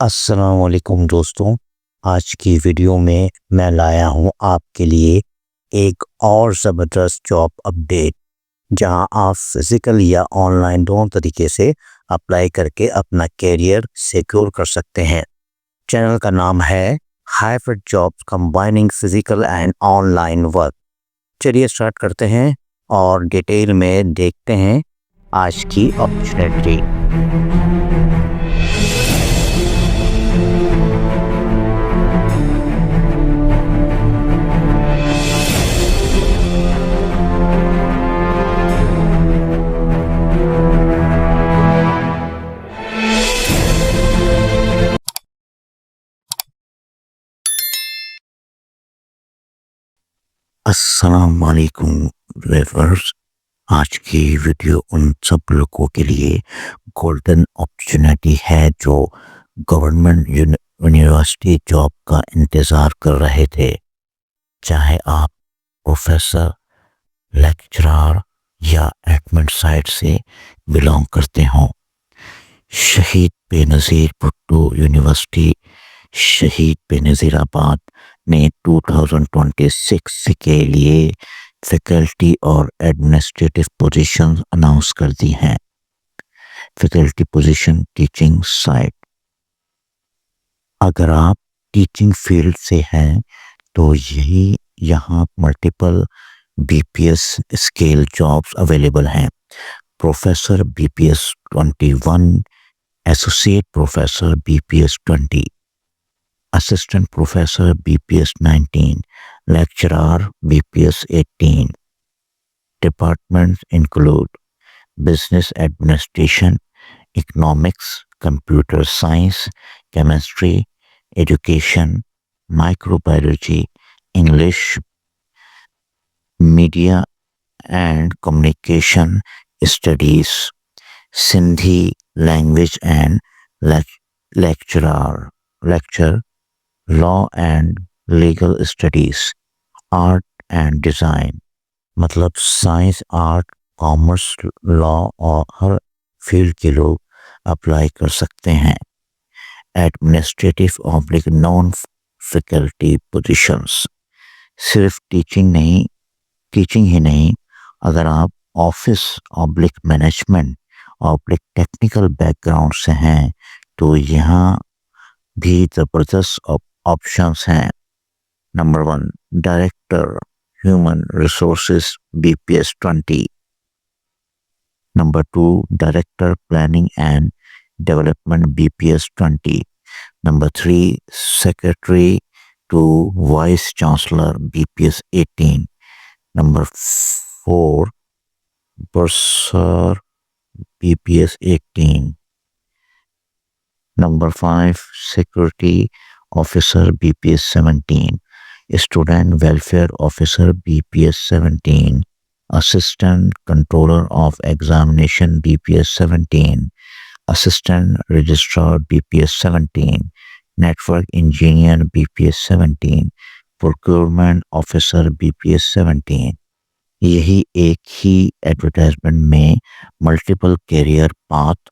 السلام علیکم دوستوں، آج کی ویڈیو میں لایا ہوں آپ کے لیے ایک اور زبردست جاب اپڈیٹ، جہاں آپ فزیکل یا آن لائن دونوں طریقے سے اپلائی کر کے اپنا کیریئر سیکیور کر سکتے ہیں۔ چینل کا نام ہے hybrid jobs combining physical and on line work. چلیے اسٹارٹ کرتے ہیں اور ڈیٹیل میں دیکھتے ہیں آج کی اپرچونیٹی۔ السلام علیکم ویورز، آج کی ویڈیو ان سب لوگوں کے لیے گولڈن اپرچونیٹی ہے جو گورنمنٹ یونیورسٹی جاب کا انتظار کر رہے تھے، چاہے آپ پروفیسر، لیکچرار یا ایڈمن سائٹ سے بلانگ کرتے ہوں۔ شہید بے نظیر بھٹو یونیورسٹی شہید بے نظیر آباد نے 2026 کے لیے فیکلٹی اور ایڈمنسٹریٹو پوزیشن اناؤنس کر دی ہیں۔ Faculty position teaching side. اگر آپ ٹیچنگ فیلڈ سے ہیں تو یہاں multiple B P S scale jobs available ہیں۔ Professor B P S 21، associate professor B P S 20، assistant professor B P S 19، lecturer B P S 18۔ Departments include business administration, economics, computer science, chemistry, education, microbiology, English, media and communication studies, Sindhi language and lecture, law and legal studies, art and design, مطلب science, art, commerce, law اور ہر field کے لوگ apply کر سکتے ہیں۔ Administrative / non faculty positions, صرف teaching ہی نہیں، اگر آپ office / management / technical background سے ہیں تو یہاں بھی زبردست آپشنز ہیں۔ Number 1، director human resources B P S 20۔ Number 2، director planning and development B P S 20۔ Number 3، secretary to vice chancellor B P S 18۔ Number 4، برسر be P S 18۔ Number 5، security officer be P S 17۔ Student welfare officer be P S 17۔ Assistant controller of examination be P S 17۔ Assistant registrar be P S 17۔ Network engineer be P S 17۔ Procurement officer be P S 17۔ یہی ایک ہی advertisement میں multiple career path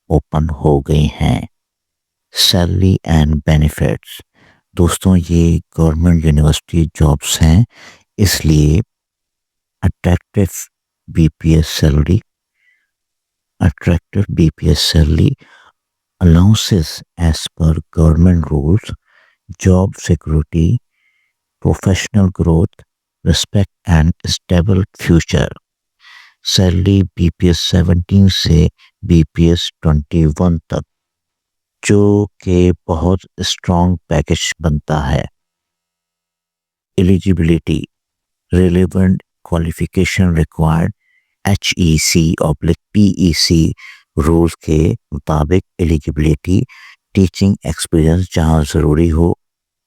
open ہو گئی ہیں۔ Salary and benefits, دوستوں یہ government university jobs ہیں، اس لیے attractive B P S salary allowances as per government rules, job security, professional growth, respect and stable future. Salary B P S 17 سے be P S 21 تک، جو کہ بہت اسٹرانگ پیکج بنتا ہے۔ Eligibility, relevant qualification required HEC/PEC rules کے مطابق eligibility, teaching experience جہاں ضروری ہو،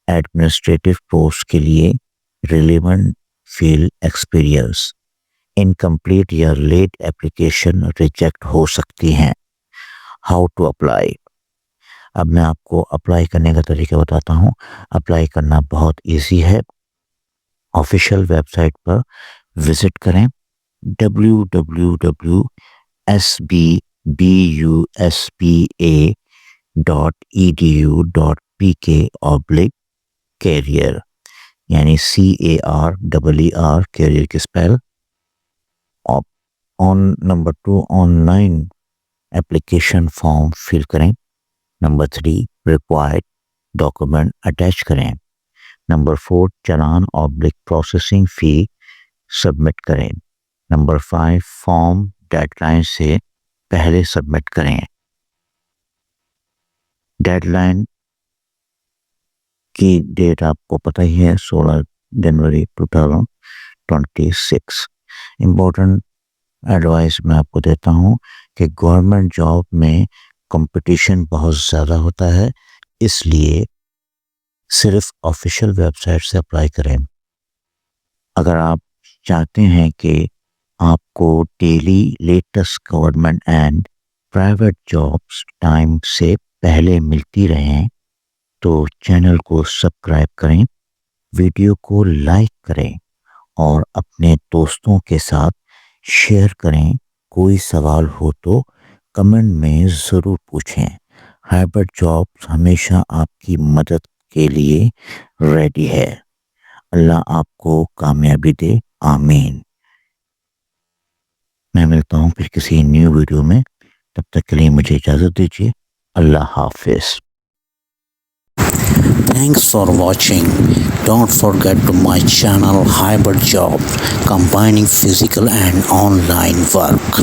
ایڈمنسٹریٹو پوسٹ کے لیے ریلیونٹ فیلڈ ایکسپیرئنس، انکمپلیٹ یا لیٹ اپلیکیشن ریجیکٹ ہو سکتی ہیں۔ ہاؤ ٹو اپلائی، اب میں آپ کو اپلائی کرنے کا طریقہ بتاتا ہوں۔ اپلائی کرنا بہت ایزی ہے۔ آفیشیل ویب سائٹ پر وزٹ کریں، www.sbbuspa career یعنی CAREER کیریئر کی spell. Number 2 on line application form fill کریں. نمبر 3 ریکوائرڈ ڈاکومنٹ اٹیچ کریں. نمبر 4 چلان پروسیسنگ فی سبمٹ کریں. نمبر 5 فارم ڈیڈ لائن سے پہلے سبمٹ کریں. ڈیڈ لائن کی ڈیٹ آپ کو پتہ ہی ہے 16 جنوری 2026. امپورٹنٹ ایڈوائس میں آپ کو دیتا ہوں کہ گورنمنٹ جاب میں کمپٹیشن بہت زیادہ ہوتا ہے، اس لیے صرف آفیشیل ویب سائٹ سے اپلائی کریں. اگر آپ چاہتے ہیں کہ آپ کو daily latest government and private jobs time سے پہلے ملتی رہیں تو چینل کو سبسکرائب کریں، ویڈیو کو لائک کریں اور اپنے دوستوں کے ساتھ شیئر کریں. کوئی سوال ہو تو کمنٹ میں ضرور پوچھیں. ہائبرڈ جابس ہمیشہ آپ کی مدد کے لیے ریڈی ہے. اللہ آپ کو کامیابی دے، آمین. میں ملتا ہوں پھر کسی نیو ویڈیو میں، تب تک کے لیے مجھے اجازت دیجیے. اللہ حافظ. Thanks for watching. Don't forget to my channel Hybrid Job, combining physical and online work.